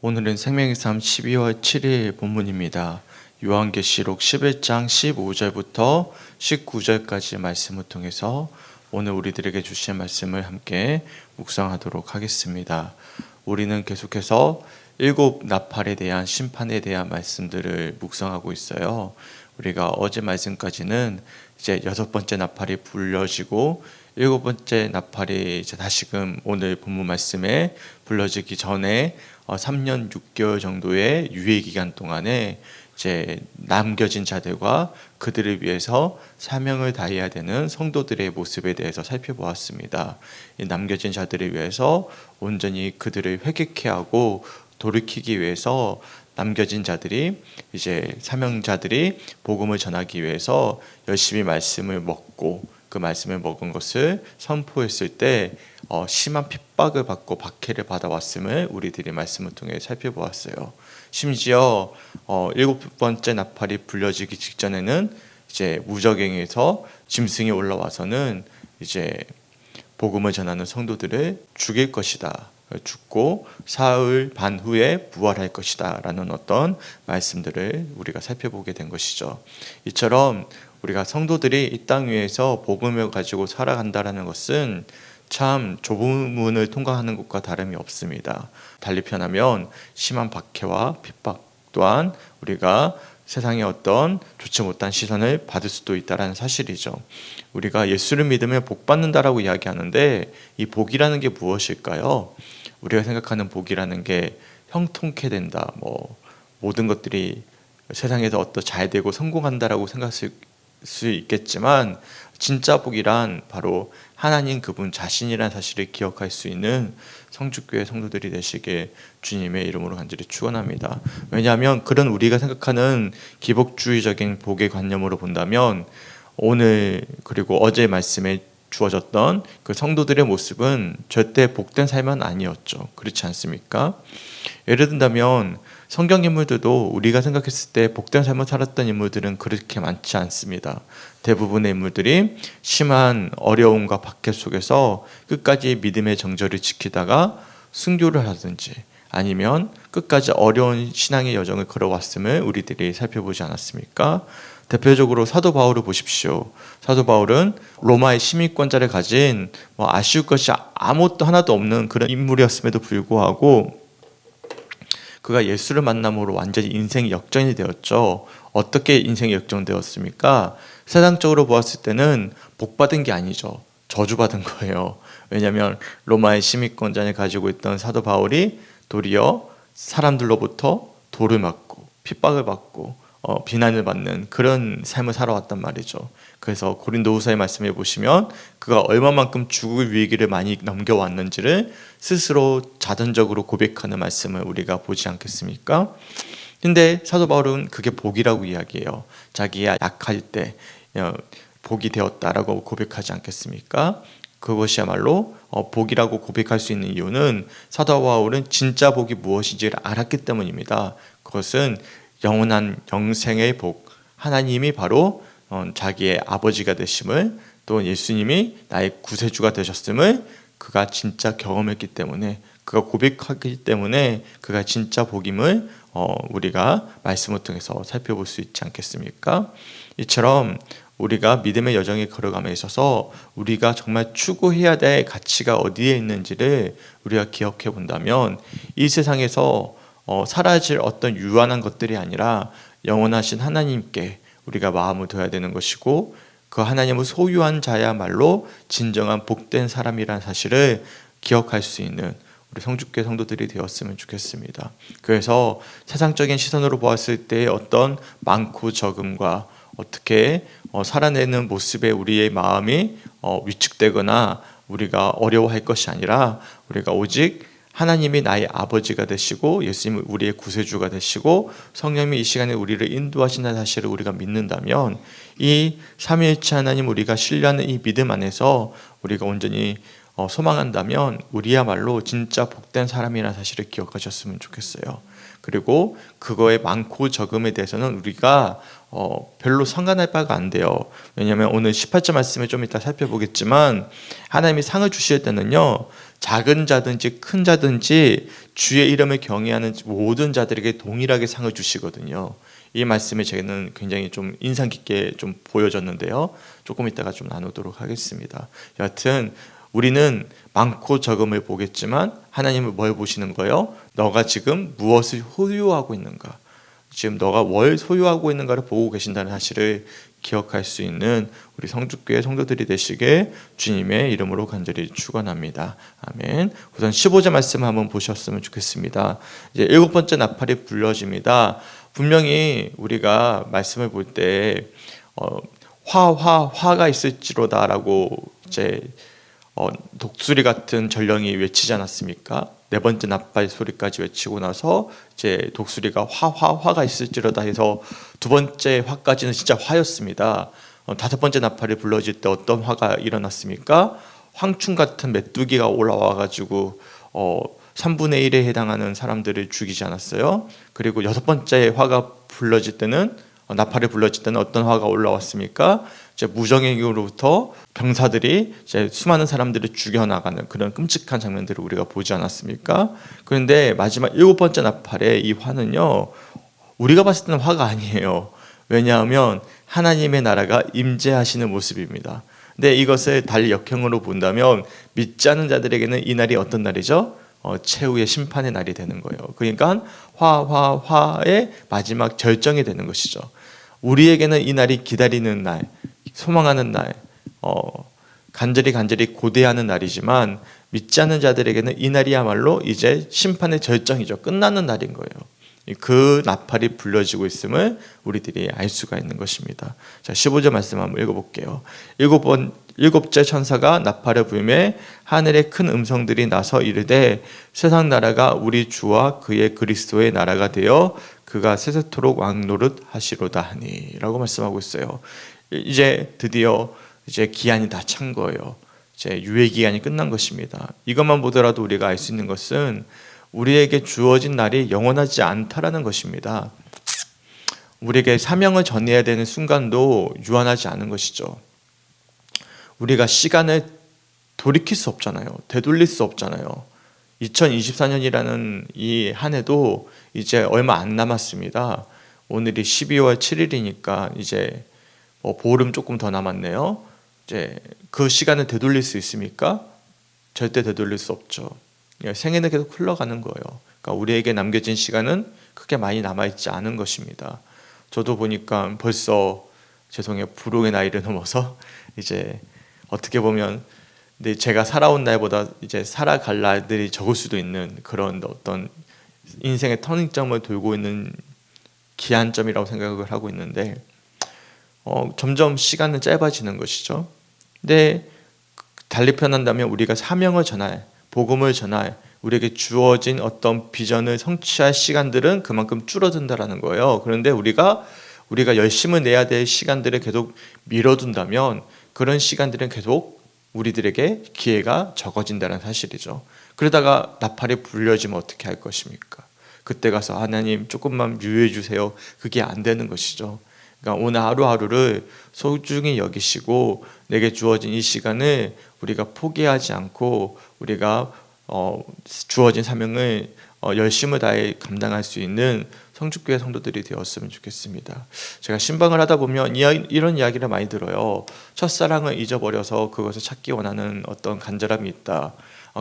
오늘은 생명의 삶 12월 7일 본문입니다. 요한계시록 11장 15절부터 19절까지 말씀을 통해서 오늘 우리들에게 주신 말씀을 함께 묵상하도록 하겠습니다. 우리는 계속해서 7 나팔에 대한 심판에 대한 말씀들을 묵상하고 있어요. 우리가 어제 말씀까지는 이제 6번째 나팔이 불려지고 7번째 나팔이 이제 다시금 오늘 본문 말씀에 불려지기 전에 3년 6개월 정도의 유예 기간 동안에 이제 남겨진 자들과 그들을 위해서 사명을 다해야 되는 성도들의 모습에 대해서 살펴보았습니다. 이 남겨진 자들을 위해서 온전히 그들을 회개케 하고 돌이키기 위해서 남겨진 자들이 이제 사명자들이 복음을 전하기 위해서 열심히 말씀을 먹고 그 말씀을 먹은 것을 선포했을 때 심한 핍박을 받고 박해를 받아왔음을 우리들이 말씀을 통해 살펴보았어요. 심지어 7번째 나팔이 불려지기 직전에는 이제 무저갱에서 짐승이 올라와서는 이제 복음을 전하는 성도들을 죽일 것이다. 죽고 사흘 반 후에 부활할 것이다 라는 어떤 말씀들을 우리가 살펴보게 된 것이죠. 이처럼 우리가 성도들이 이 땅 위에서 복음을 가지고 살아간다라는 것은 참 좁은 문을 통과하는 것과 다름이 없습니다. 달리 표현하면 심한 박해와 핍박 또한 우리가 세상의 어떤 좋지 못한 시선을 받을 수도 있다는 사실이죠. 우리가 예수를 믿으면 복 받는다라고 이야기하는데 이 복이라는 게 무엇일까요? 우리가 생각하는 복이라는 게 형통케 된다, 모든 것들이 세상에서 어떤 잘 되고 성공한다라고 생각할 수 있겠지만 진짜 복이란 바로 하나님 그분 자신이라는 사실을 기억할 수 있는 성주교회 성도들이 되시길 주님의 이름으로 간절히 축원합니다. 왜냐하면 그런 우리가 생각하는 기복주의적인 복의 관념으로 본다면 오늘 그리고 어제 말씀에 주어졌던 그 성도들의 모습은 절대 복된 삶은 아니었죠. 그렇지 않습니까? 예를 든다면 성경 인물들도 우리가 생각했을 때 복된 삶을 살았던 인물들은 그렇게 많지 않습니다. 대부분의 인물들이 심한 어려움과 박해 속에서 끝까지 믿음의 정절을 지키다가 순교를 하든지 아니면 끝까지 어려운 신앙의 여정을 걸어왔음을 우리들이 살펴보지 않았습니까? 대표적으로 사도 바울을 보십시오. 사도 바울은 로마의 시민권자를 가진 아쉬울 것이 아무것도 하나도 없는 그런 인물이었음에도 불구하고 그가 예수를 만남으로 완전히 인생이 역전이 되었죠. 어떻게 인생이 역전되었습니까? 세상적으로 보았을 때는 복받은 게 아니죠. 저주받은 거예요. 왜냐하면 로마의 시민권자를 가지고 있던 사도 바울이 도리어 사람들로부터 돌을 맞고 핍박을 받고 비난을 받는 그런 삶을 살아왔단 말이죠. 그래서 고린도후서의 말씀에 보시면 그가 얼마만큼 죽을 위기를 많이 넘겨왔는지를 스스로 자던적으로 고백하는 말씀을 우리가 보지 않겠습니까? 근데 사도 바울은 그게 복이라고 이야기해요. 자기가 약할 때 복이 되었다라고 고백하지 않겠습니까? 그것이야말로 복이라고 고백할 수 있는 이유는 사도 바울은 진짜 복이 무엇인지를 알았기 때문입니다. 그것은 영원한 영생의 복, 하나님이 바로 자기의 아버지가 되심을 또 예수님이 나의 구세주가 되셨음을 그가 진짜 경험했기 때문에 그가 고백하기 때문에 그가 진짜 복임을 우리가 말씀을 통해서 살펴볼 수 있지 않겠습니까? 이처럼 우리가 믿음의 여정에 걸어감에 있어서 우리가 정말 추구해야 될 가치가 어디에 있는지를 우리가 기억해 본다면 이 세상에서 사라질 어떤 유한한 것들이 아니라 영원하신 하나님께 우리가 마음을 둬야 되는 것이고 그 하나님을 소유한 자야말로 진정한 복된 사람이라는 사실을 기억할 수 있는 우리 성주교회 성도들이 되었으면 좋겠습니다. 그래서 세상적인 시선으로 보았을 때 어떤 많고 적음과 어떻게 살아내는 모습에 우리의 마음이 위축되거나 우리가 어려워할 것이 아니라 우리가 오직 하나님이 나의 아버지가 되시고 예수님이 우리의 구세주가 되시고 성령님이 이 시간에 우리를 인도하신다는 사실을 우리가 믿는다면 이 삼위일체 하나님 우리가 신뢰하는 이 믿음 안에서 우리가 온전히 소망한다면 우리야말로 진짜 복된 사람이라는 사실을 기억하셨으면 좋겠어요. 그리고 그거의 많고 적음에 대해서는 우리가 별로 상관할 바가 안 돼요. 왜냐하면 오늘 18절 말씀을 좀 이따 살펴보겠지만 하나님이 상을 주실 때는요, 작은 자든지 큰 자든지 주의 이름을 경외하는 모든 자들에게 동일하게 상을 주시거든요. 이 말씀이 저는 굉장히 좀 인상 깊게 좀 보여졌는데요. 조금 이따가 좀 나누도록 하겠습니다. 여하튼 우리는 많고 적음을 보겠지만 하나님은 뭘 보시는 거예요? 너가 지금 무엇을 소유하고 있는가? 지금 너가 뭘 소유하고 있는가를 보고 계신다는 사실을 기억할 수 있는 우리 성주교회 성도들이 되시게 주님의 이름으로 간절히 축원합니다. 아멘. 우선 15절 말씀을 한번 보셨으면 좋겠습니다. 이제 7번째 나팔이 불려집니다. 분명히 우리가 말씀을 볼 때 화가 있을지로다라고 이제 독수리 같은 전령이 외치지 않았습니까? 네 번째 나팔 소리까지 외치고 나서 이제 독수리가 화가 있을지로다 해서 두 번째 화까지는 진짜 화였습니다. 다섯 번째 나팔이 불러질 때 어떤 화가 일어났습니까? 황충 같은 메뚜기가 올라와 가지고 3분의 1에 해당하는 사람들을 죽이지 않았어요? 그리고 여섯 번째 화가 불러질 때는 나팔이 불러질 때는 어떤 화가 올라왔습니까? 이제 무정행으로부터 병사들이 이제 수많은 사람들을 죽여나가는 그런 끔찍한 장면들을 우리가 보지 않았습니까? 그런데 마지막 7번째 나팔의 이 화는요, 우리가 봤을 때는 화가 아니에요. 왜냐하면 하나님의 나라가 임재하시는 모습입니다. 근데 이것을 달리 역형으로 본다면 믿지 않는 자들에게는 이 날이 어떤 날이죠? 최후의 심판의 날이 되는 거예요. 그러니까 화의 마지막 절정이 되는 것이죠. 우리에게는 이 날이 기다리는 날, 소망하는 날, 간절히 고대하는 날이지만 믿지 않는 자들에게는 이 날이야말로 이제 심판의 절정이죠. 끝나는 날인 거예요. 그 나팔이 불려지고 있음을 우리들이 알 수가 있는 것입니다. 자, 15절 말씀 한번 읽어볼게요. 일곱째 천사가 나팔을 불매 하늘에 큰 음성들이 나서 이르되 세상 나라가 우리 주와 그의 그리스도의 나라가 되어 그가 세세토록 왕노릇 하시로다 하니 라고 말씀하고 있어요. 이제 드디어 이제 기한이 다 찬 거예요. 이제 유예 기간이 끝난 것입니다. 이것만 보더라도 우리가 알 수 있는 것은 우리에게 주어진 날이 영원하지 않다라는 것입니다. 우리에게 사명을 전해야 되는 순간도 유한하지 않은 것이죠. 우리가 시간을 돌이킬 수 없잖아요. 되돌릴 수 없잖아요. 2024년이라는 이 한 해도 이제 얼마 안 남았습니다. 오늘이 12월 7일이니까 이제 보름 조금 더 남았네요. 이제 그 시간을 되돌릴 수 있습니까? 절대 되돌릴 수 없죠. 생애는 계속 흘러가는 거예요. 그러니까 우리에게 남겨진 시간은 크게 많이 남아있지 않은 것입니다. 저도 보니까 벌써 죄송해요. 불혹의 나이를 넘어서 이제 어떻게 보면 근데 제가 살아온 날보다 이제 살아갈 날들이 적을 수도 있는 그런 어떤 인생의 터닝점을 돌고 있는 기한점이라고 생각을 하고 있는데 점점 시간은 짧아지는 것이죠. 근데 달리 표현한다면 우리가 사명을 전할, 복음을 전할, 우리에게 주어진 어떤 비전을 성취할 시간들은 그만큼 줄어든다라는 거예요. 그런데 우리가 열심을 내야 될 시간들을 계속 미뤄둔다면 그런 시간들은 계속 우리들에게 기회가 적어진다는 사실이죠. 그러다가 나팔이 불려지면 어떻게 할 것입니까? 그때 가서 하나님 조금만 유예해 주세요. 그게 안 되는 것이죠. 그러니까 오늘 하루하루를 소중히 여기시고 내게 주어진 이 시간을 우리가 포기하지 않고 우리가 주어진 사명을 열심을 다해 감당할 수 있는 성주교회 성도들이 되었으면 좋겠습니다. 제가 신방을 하다 보면 이런 이야기를 많이 들어요. 첫사랑을 잊어버려서 그것을 찾기 원하는 어떤 간절함이 있다.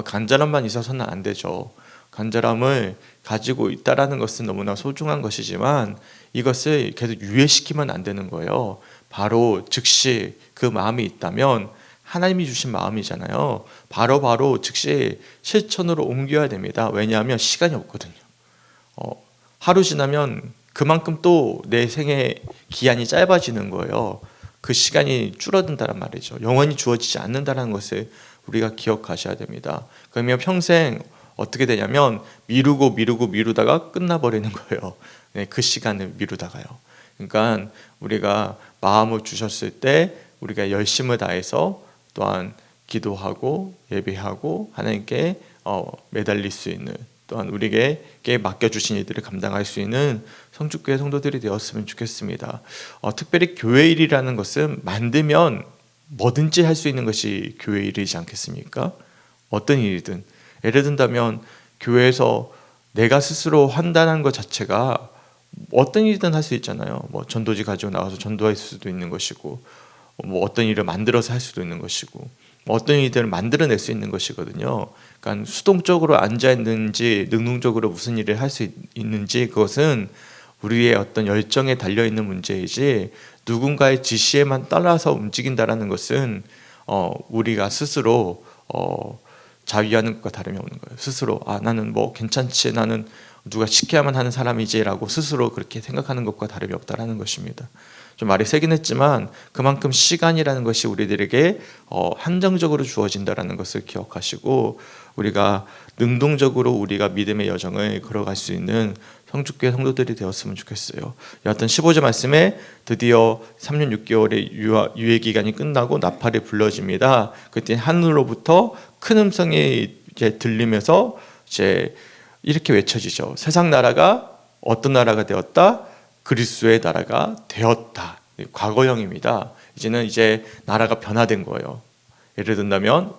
간절함만 있어서는 안 되죠. 간절함을 가지고 있다라는 것은 너무나 소중한 것이지만 이것을 계속 유예시키면 안 되는 거예요. 바로 즉시 그 마음이 있다면 하나님이 주신 마음이잖아요. 바로 즉시 실천으로 옮겨야 됩니다. 왜냐하면 시간이 없거든요. 하루 지나면 그만큼 또 내 생의 기한이 짧아지는 거예요. 그 시간이 줄어든다는 말이죠. 영원히 주어지지 않는다는 것을 우리가 기억하셔야 됩니다. 그러면 평생 어떻게 되냐면 미루다가 끝나버리는 거예요. 네, 그 시간을 미루다가요. 그러니까 우리가 마음을 주셨을 때 우리가 열심을 다해서 또한 기도하고 예배하고 하나님께 매달릴 수 있는 또한 우리에게 맡겨주신 일들을 감당할 수 있는 성축교회 성도들이 되었으면 좋겠습니다. 특별히 교회 일이라는 것은 만들면 뭐든지 할 수 있는 것이 교회 일이지 않겠습니까? 어떤 일이든. 예를 든다면 교회에서 내가 스스로 환단한 것 자체가 어떤 일이든 할 수 있잖아요. 뭐 전도지 가지고 나가서 전도할 수도 있는 것이고, 뭐 어떤 일을 만들어서 할 수도 있는 것이고, 어떤 일들을 만들어낼 수 있는 것이거든요. 그러니까 수동적으로 앉아 있는지 능동적으로 무슨 일을 할 수 있는지 그것은 우리의 어떤 열정에 달려 있는 문제이지 누군가의 지시에만 따라서 움직인다라는 것은 우리가 스스로 자위하는 것과 다름이 없는 거예요. 스스로 나는 뭐 괜찮지, 나는 누가 시켜야만 하는 사람이지라고 스스로 그렇게 생각하는 것과 다름이 없다라는 것입니다. 좀 말이 세긴 했지만 그만큼 시간이라는 것이 우리들에게 한정적으로 주어진다라는 것을 기억하시고 우리가 능동적으로 우리가 믿음의 여정을 걸어갈 수 있는 성축교회 성도들이 되었으면 좋겠어요. 여하튼 15절 말씀에 드디어 3년 6개월의 유예 기간이 끝나고 나팔이 불러집니다. 그때 하늘로부터 큰 음성이 이제 들리면서 이제 이렇게 외쳐지죠. 세상 나라가 어떤 나라가 되었다? 그리스도의 나라가 되었다. 과거형입니다. 이제는 이제 나라가 변화된 거예요. 예를 든다면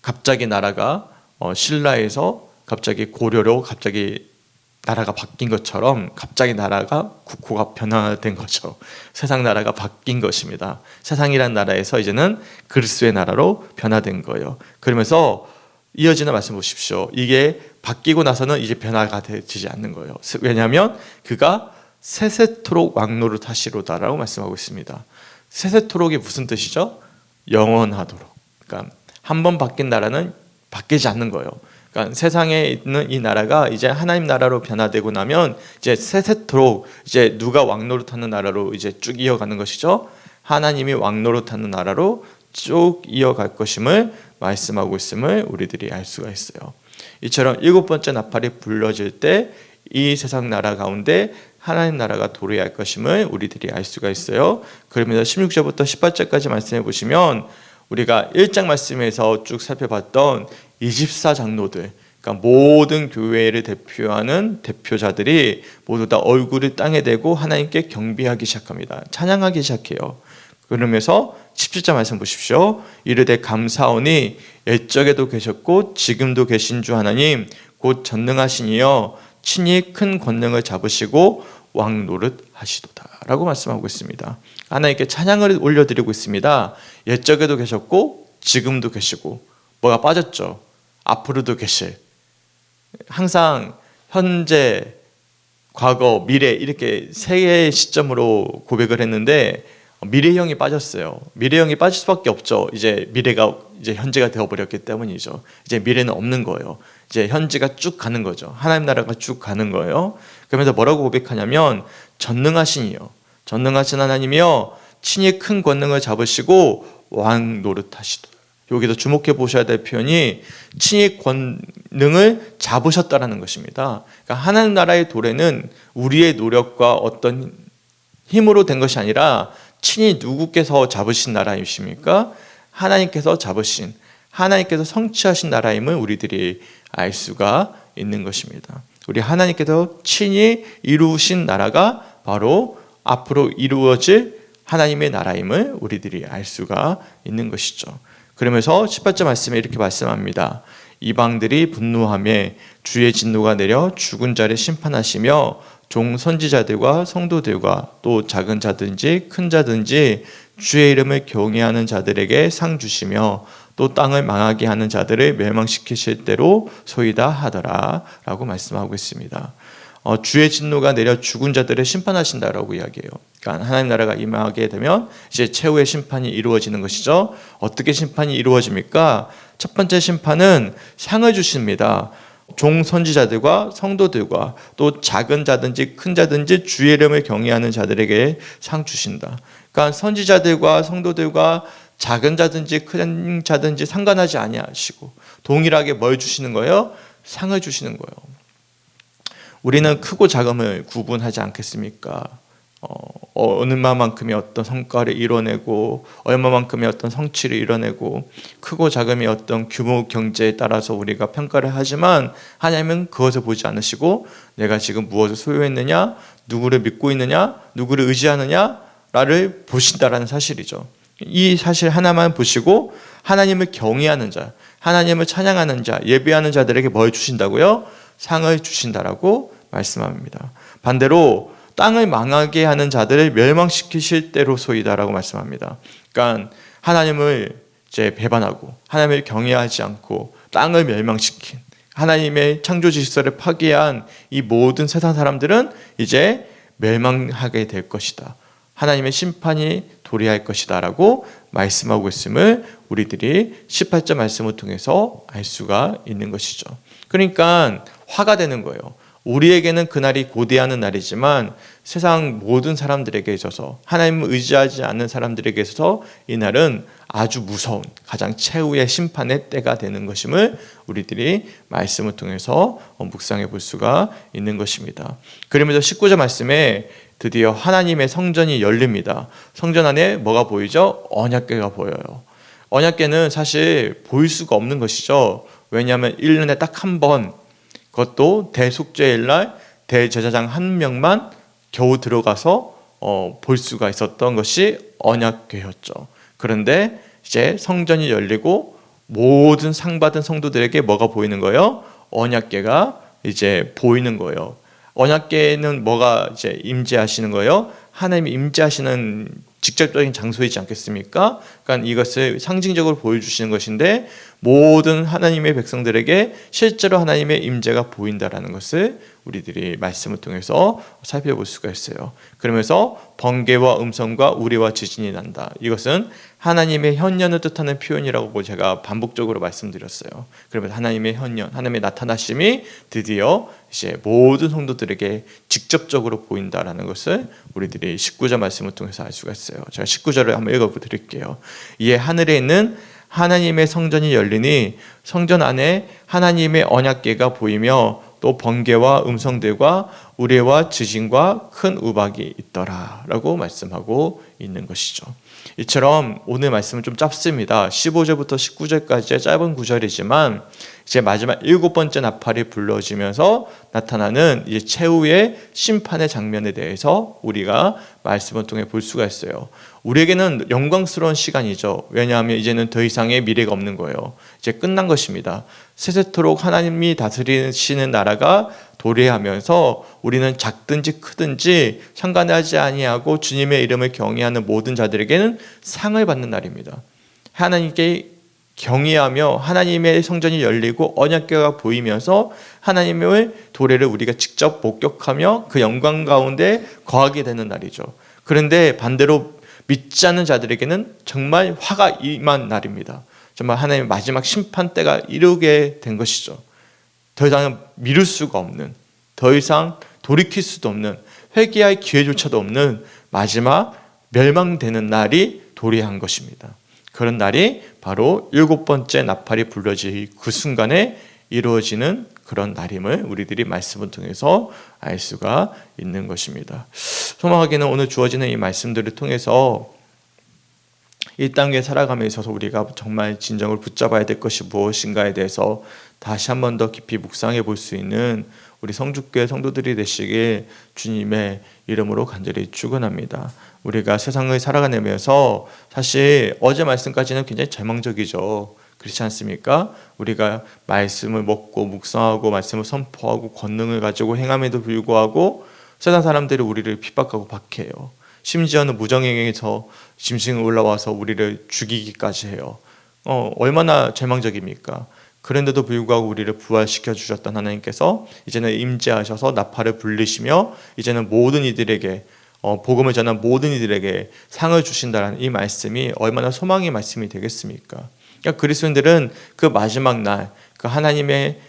갑자기 나라가 신라에서 갑자기 고려로 갑자기 나라가 바뀐 것처럼 갑자기 나라가 국호가 변화된 거죠. 세상 나라가 바뀐 것입니다. 세상이란 나라에서 이제는 그리스도의 나라로 변화된 거예요. 그러면서 이어지는 말씀 보십시오. 이게 바뀌고 나서는 이제 변화가 되지 않는 거예요. 왜냐하면 그가 세세토록 왕노릇하시로다라고 말씀하고 있습니다. 세세토록이 무슨 뜻이죠? 영원하도록. 그러니까 한 번 바뀐 나라는 바뀌지 않는 거예요. 그러니까 세상에 있는 이 나라가 이제 하나님 나라로 변화되고 나면 이제 세세토록 이제 누가 왕노릇하는 나라로 이제 쭉 이어가는 것이죠. 하나님이 왕노릇하는 나라로 쭉 이어갈 것임을 말씀하고 있음을 우리들이 알 수가 있어요. 이처럼 7번째 나팔이 불러질 때 이 세상 나라 가운데 하나님 나라가 도래할 것임을 우리들이 알 수가 있어요. 그러면서 16절부터 18절까지 말씀해 보시면 우리가 1장 말씀에서 쭉 살펴봤던 24장로들, 그러니까 모든 교회를 대표하는 대표자들이 모두 다 얼굴을 땅에 대고 하나님께 경배하기 시작합니다. 찬양하기 시작해요. 그러면서 17절 말씀 보십시오. 이르되 감사오니 옛적에도 계셨고 지금도 계신 주 하나님 곧 전능하시니여 친히 큰 권능을 잡으시고 왕노릇 하시도다 라고 말씀하고 있습니다. 하나님께 찬양을 올려드리고 있습니다. 옛적에도 계셨고 지금도 계시고 뭐가 빠졌죠? 앞으로도 계실, 항상 현재, 과거, 미래 이렇게 세 개의 시점으로 고백을 했는데 미래형이 빠졌어요. 미래형이 빠질 수밖에 없죠. 이제 미래가 이제 현재가 되어버렸기 때문이죠. 이제 미래는 없는 거예요. 이제 현재가 쭉 가는 거죠. 하나님 나라가 쭉 가는 거예요. 그러면서 뭐라고 고백하냐면 전능하시니요, 전능하신 하나님이여 친히 큰 권능을 잡으시고 왕 노릇하시도다. 여기도 주목해 보셔야 될 표현이 친히 권능을 잡으셨다라는 것입니다. 그러니까 하나님 나라의 도래는 우리의 노력과 어떤 힘으로 된 것이 아니라 친히 누구께서 잡으신 나라이십니까? 하나님께서 잡으신, 하나님께서 성취하신 나라임을 우리들이 알 수가 있는 것입니다. 우리 하나님께서 친히 이루신 나라가 바로 앞으로 이루어질 하나님의 나라임을 우리들이 알 수가 있는 것이죠. 그러면서 18절 말씀에 이렇게 말씀합니다. 이방들이 분노하며 주의 진노가 내려 죽은 자를 심판하시며 종 선지자들과 성도들과 또 작은 자든지 큰 자든지 주의 이름을 경외하는 자들에게 상 주시며 또 땅을 망하게 하는 자들을 멸망시키실 대로 소이다 하더라 라고 말씀하고 있습니다. 주의 진노가 내려 죽은 자들을 심판하신다라고 이야기해요. 그러니까 하나님 나라가 임하게 되면 이제 최후의 심판이 이루어지는 것이죠. 어떻게 심판이 이루어집니까? 첫 번째 심판은 상을 주십니다. 종 선지자들과 성도들과 또 작은 자든지 큰 자든지 주의 이름을 경외하는 자들에게 상 주신다. 그러니까 선지자들과 성도들과 작은 자든지 큰 자든지 상관하지 아니하시고 동일하게 뭘 주시는 거예요? 상을 주시는 거예요. 우리는 크고 작음을 구분하지 않겠습니까? 얼마만큼의 어떤 성과를 이뤄내고 얼마만큼의 어떤 성취를 이뤄내고 크고 작음의 어떤 규모 경제에 따라서 우리가 평가를 하지만 하나님은 그것을 보지 않으시고 내가 지금 무엇을 소유했느냐, 누구를 믿고 있느냐, 누구를 의지하느냐를 보신다라는 사실이죠. 이 사실 하나만 보시고 하나님을 경외하는 자, 하나님을 찬양하는 자, 예배하는 자들에게 뭘 주신다고요? 상을 주신다라고 말씀합니다. 반대로 땅을 망하게 하는 자들을 멸망시키실 때로소이다라고 말씀합니다. 그러니까 하나님을 이제 배반하고 하나님을 경외하지 않고 땅을 멸망시킨 하나님의 창조 질서를 파괴한 이 모든 세상 사람들은 이제 멸망하게 될 것이다. 하나님의 심판이 도래할 것이다 라고 말씀하고 있음을 우리들이 18절 말씀을 통해서 알 수가 있는 것이죠. 그러니까 화가 되는 거예요. 우리에게는 그날이 고대하는 날이지만 세상 모든 사람들에게 있어서 하나님을 의지하지 않는 사람들에게 있어서 이 날은 아주 무서운 가장 최후의 심판의 때가 되는 것임을 우리들이 말씀을 통해서 묵상해 볼 수가 있는 것입니다. 그러면서 19절 말씀에 드디어 하나님의 성전이 열립니다. 성전 안에 뭐가 보이죠? 언약궤가 보여요. 언약궤는 사실 보일 수가 없는 것이죠. 왜냐하면 1년에 딱 한 번, 그것도 대속죄일 날 대제사장 한 명만 겨우 들어가서 볼 수가 있었던 것이 언약궤였죠. 그런데 이제 성전이 열리고 모든 상 받은 성도들에게 뭐가 보이는 거예요? 언약궤가 이제 보이는 거예요. 언약궤는 뭐가 이제 임재하시는 거예요? 하나님이 임재하시는 직접적인 장소이지 않겠습니까? 그러니까 이것을 상징적으로 보여주시는 것인데 모든 하나님의 백성들에게 실제로 하나님의 임재가 보인다라는 것을 우리들이 말씀을 통해서 살펴볼 수가 있어요. 그러면서 번개와 음성과 우레와 지진이 난다. 이것은 하나님의 현년을 뜻하는 표현이라고 제가 반복적으로 말씀드렸어요. 그러면서 하나님의 현년, 하나님의 나타나심이 드디어 이제 모든 성도들에게 직접적으로 보인다라는 것을 우리들이 19절 말씀을 통해서 알 수가 있어요. 제가 19절을 한번 읽어드릴게요. 이에 하늘에 있는 하나님의 성전이 열리니 성전 안에 하나님의 언약궤가 보이며 또 번개와 음성들과 우레와 지진과 큰 우박이 있더라 라고 말씀하고 있는 것이죠. 이처럼 오늘 말씀은 좀 짧습니다. 15절부터 19절까지의 짧은 구절이지만 이제 마지막 7번째 나팔이 불러지면서 나타나는 이제 최후의 심판의 장면에 대해서 우리가 말씀을 통해 볼 수가 있어요. 우리에게는 영광스러운 시간이죠. 왜냐하면 이제는 더 이상의 미래가 없는 거예요. 이제 끝난 것입니다. 세세토록 하나님이 다스리시는 나라가 도래하면서 우리는 작든지 크든지 상관하지 아니하고 주님의 이름을 경외하는 모든 자들에게는 상을 받는 날입니다. 하나님께 경외하며 하나님의 성전이 열리고 언약궤가 보이면서 하나님의 도래를 우리가 직접 목격하며 그 영광 가운데 거하게 되는 날이죠. 그런데 반대로 믿지 않는 자들에게는 정말 화가 임한 날입니다. 정말 하나님의 마지막 심판 때가 이르게 된 것이죠. 더 이상 미룰 수가 없는, 더 이상 돌이킬 수도 없는, 회개할 기회조차도 없는 마지막 멸망되는 날이 도래한 것입니다. 그런 날이 바로 7번째 나팔이 불려질 그 순간에 이루어지는 그런 날임을 우리들이 말씀을 통해서 알 수가 있는 것입니다. 소망하기는 오늘 주어지는 이 말씀들을 통해서 이 땅에 살아감에 있어서 우리가 정말 진정을 붙잡아야 될 것이 무엇인가에 대해서 다시 한 번 더 깊이 묵상해 볼 수 있는 우리 성주교회 성도들이 되시길 주님의 이름으로 간절히 축원합니다. 우리가 세상을 살아가면서 사실 어제 말씀까지는 굉장히 절망적이죠. 그렇지 않습니까? 우리가 말씀을 먹고 묵상하고 말씀을 선포하고 권능을 가지고 행함에도 불구하고 세상 사람들이 우리를 핍박하고 박해해요. 심지어는 무정행에서 짐승이 올라와서 우리를 죽이기까지 해요. 얼마나 절망적입니까? 그런데도 불구하고 우리를 부활시켜 주셨던 하나님께서 이제는 임재하셔서 나팔을 불리시며 이제는 모든 이들에게 복음을 전한 모든 이들에게 상을 주신다는 이 말씀이 얼마나 소망의 말씀이 되겠습니까? 그러니까 그리스도인들은 그 마지막 날, 그 하나님의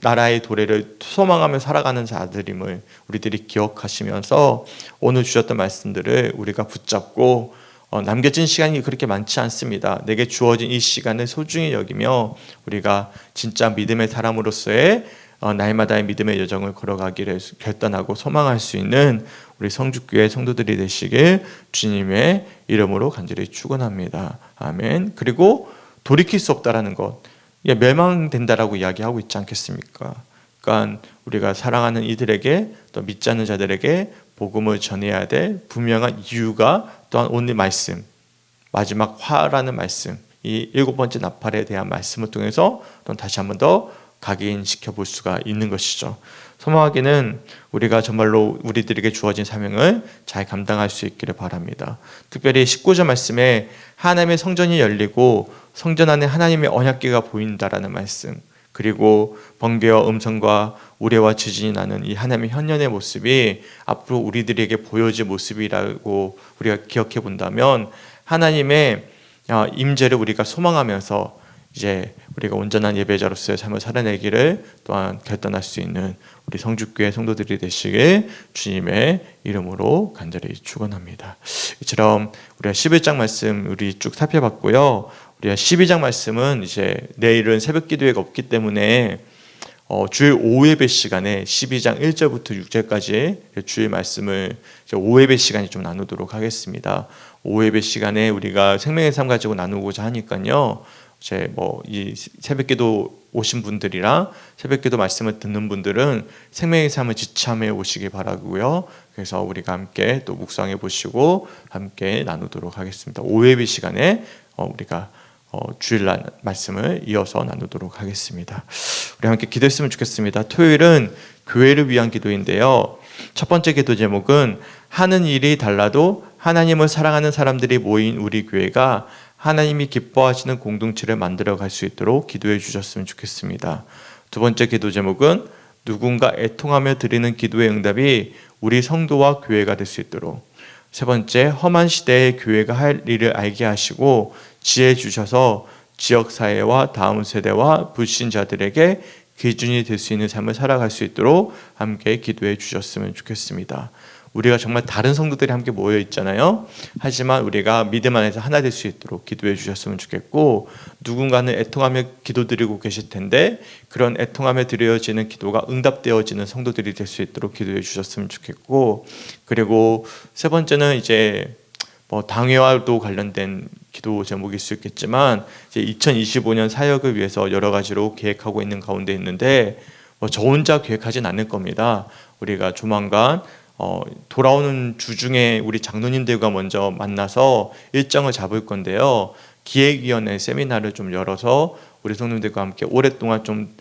나라의 도래를 소망하며 살아가는 자들임을 우리들이 기억하시면서 오늘 주셨던 말씀들을 우리가 붙잡고 남겨진 시간이 그렇게 많지 않습니다. 내게 주어진 이 시간을 소중히 여기며 우리가 진짜 믿음의 사람으로서의 날마다의 믿음의 여정을 걸어가기를 결단하고 소망할 수 있는 우리 성주교회 성도들이 되시길 주님의 이름으로 간절히 축원합니다. 아멘. 그리고 돌이킬 수 없다라는 것, 멸망된다라고 이야기하고 있지 않겠습니까? 그러니까 우리가 사랑하는 이들에게, 또 믿지 않는 자들에게 복음을 전해야 될 분명한 이유가 또한 오늘 말씀, 마지막 화라는 말씀, 이 7번째 나팔에 대한 말씀을 통해서 또 다시 한 번 더 각인시켜 볼 수가 있는 것이죠. 소망하기는 우리가 정말로 우리들에게 주어진 사명을 잘 감당할 수 있기를 바랍니다. 특별히 19절 말씀에 하나님의 성전이 열리고 성전 안에 하나님의 언약궤가 보인다라는 말씀, 그리고 번개와 음성과 우레와 지진이 나는 이 하나님의 현현의 모습이 앞으로 우리들에게 보여질 모습이라고 우리가 기억해 본다면, 하나님의 임재를 우리가 소망하면서 이제 우리가 온전한 예배자로서의 삶을 살아내기를 또한 결단할 수 있는 우리 성주교회 성도들이 되시길 주님의 이름으로 간절히 축원합니다. 이처럼 우리가 11장 말씀 우리 쭉 살펴봤고요. 우리가 12장 말씀은 이제 내일은 새벽 기도회가 없기 때문에 주일 오예배 시간에 12장 1절부터 6절까지 주일 말씀을 오예배 시간에 좀 나누도록 하겠습니다. 오예배 시간에 우리가 생명의 삶 가지고 나누고자 하니까요. 이제 이 새벽기도 오신 분들이랑 새벽기도 말씀을 듣는 분들은 생명의 삶을 지참해 오시기 바라고요. 그래서 우리가 함께 또 묵상해 보시고 함께 나누도록 하겠습니다. 오예배 시간에 우리가 주일날 말씀을 이어서 나누도록 하겠습니다. 우리 함께 기도했으면 좋겠습니다. 토요일은 교회를 위한 기도인데요. 첫 번째 기도 제목은 하는 일이 달라도 하나님을 사랑하는 사람들이 모인 우리 교회가 하나님이 기뻐하시는 공동체를 만들어 갈 수 있도록 기도해 주셨으면 좋겠습니다. 두 번째 기도 제목은 누군가 애통하며 드리는 기도의 응답이 우리 성도와 교회가 될 수 있도록. 세 번째, 험한 시대에 교회가 할 일을 알게 하시고 지혜 주셔서 지역사회와 다음 세대와 불신자들에게 기준이 될 수 있는 삶을 살아갈 수 있도록 함께 기도해 주셨으면 좋겠습니다. 우리가 정말 다른 성도들이 함께 모여 있잖아요. 하지만 우리가 믿음 안에서 하나 될 수 있도록 기도해 주셨으면 좋겠고, 누군가는 애통하며 기도드리고 계실 텐데 그런 애통하며 드려지는 기도가 응답되어지는 성도들이 될 수 있도록 기도해 주셨으면 좋겠고, 그리고 세 번째는 이제 당회와도 관련된 기도 제목일 수 있겠지만, 이제 2025년 사역을 위해서 여러 가지로 계획하고 있는 가운데 있는데 저 혼자 계획하진 않을 겁니다. 우리가 조만간 돌아오는 주중에 우리 장로님들과 먼저 만나서 일정을 잡을 건데요. 기획위원회 세미나를 좀 열어서 우리 성도님들과 함께 오랫동안 좀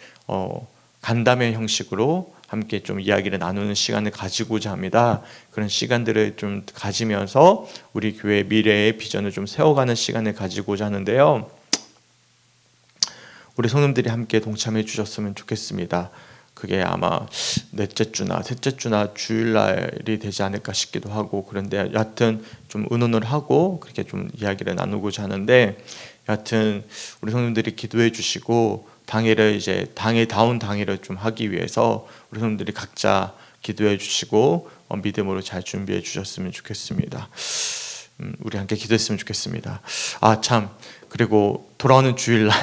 간담회 형식으로 함께 좀 이야기를 나누는 시간을 가지고자 합니다. 그런 시간들을 좀 가지면서 우리 교회 미래의 비전을 좀 세워가는 시간을 가지고자 하는데요. 우리 성도님들이 함께 동참해 주셨으면 좋겠습니다. 그게 아마 넷째 주나 셋째 주나 주일날이 되지 않을까 싶기도 하고, 그런데 여하튼 좀 의논을 하고 그렇게 좀 이야기를 나누고자 하는데, 여하튼 우리 성도님들이 기도해 주시고 당일을 이제 당일다운 당일을 좀 하기 위해서 우리 성도님들이 각자 기도해 주시고 믿음으로 잘 준비해 주셨으면 좋겠습니다. 우리 함께 기도했으면 좋겠습니다. 참, 그리고 돌아오는 주일날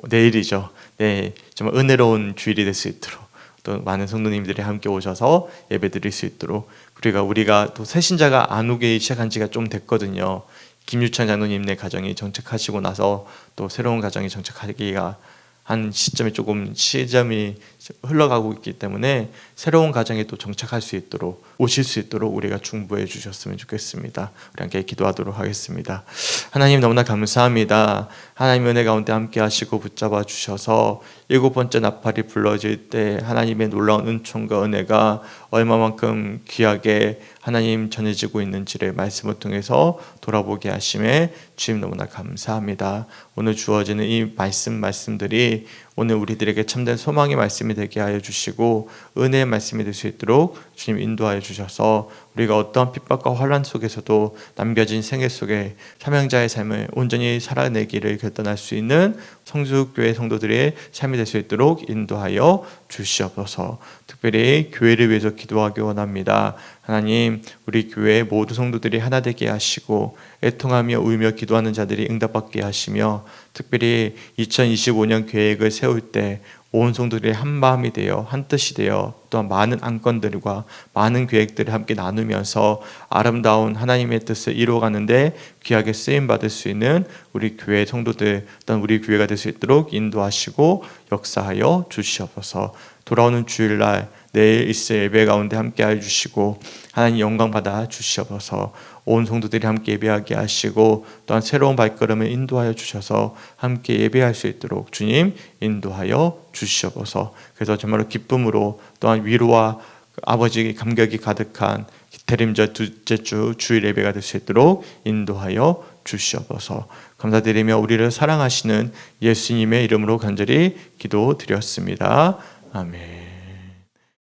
내일이죠. 네, 정말 은혜로운 주일이 될 수 있도록 또 많은 성도님들이 함께 오셔서 예배드릴 수 있도록, 우리가 또 새신자가 안 오기 시작한 지가 좀 됐거든요. 김유찬 장로님네 가정이 정착하시고 나서 또 새로운 가정이 정착하기가 한 시점이 흘러가고 있기 때문에 새로운 가정에 또 정착할 수 있도록, 오실 수 있도록 우리가 중보해 주셨으면 좋겠습니다. 우리 함께 기도하도록 하겠습니다. 하나님, 너무나 감사합니다. 하나님 은혜 가운데 함께 하시고 붙잡아 주셔서 7번째 나팔이 불러질 때 하나님의 놀라운 은총과 은혜가 얼마만큼 귀하게 하나님 전해지고 있는지를 말씀을 통해서 돌아보게 하심에 주님 너무나 감사합니다. 오늘 주어지는 이 말씀들이 오늘 우리들에게 참된 소망의 말씀이 되게 하여 주시고 은혜의 말씀이 될 수 있도록 주님 인도하여 주셔서 우리가 어떠한 핍박과 환난 속에서도 남겨진 생애 속에 사명자의 삶을 온전히 살아내기를 결단할 수 있는 성주교회 성도들의 삶이 될 수 있도록 인도하여 주시옵소서. 특별히 교회를 위해서 기도하기 원합니다. 하나님, 우리 교회 모두 성도들이 하나 되게 하시고 애통하며 울며 기도하는 자들이 응답받게 하시며, 특별히 2025년 계획을 세울 때 온 성도들이 한 마음이 되어 한 뜻이 되어 또한 많은 안건들과 많은 계획들을 함께 나누면서 아름다운 하나님의 뜻을 이루어가는데 귀하게 쓰임 받을 수 있는 우리 교회 성도들 또한 우리 교회가 될 수 있도록 인도하시고 역사하여 주시옵소서. 돌아오는 주일날 내일 있을 예배 가운데 함께 해주시고 하나님 영광 받아 주시옵소서. 온 성도들이 함께 예배하게 하시고 또한 새로운 발걸음을 인도하여 주셔서 함께 예배할 수 있도록 주님 인도하여 주시옵소서. 그래서 정말로 기쁨으로 또한 위로와 아버지의 감격이 가득한 대림절 둘째 주 주일 예배가 될 수 있도록 인도하여 주시옵소서. 감사드리며 우리를 사랑하시는 예수님의 이름으로 간절히 기도드렸습니다. 아멘.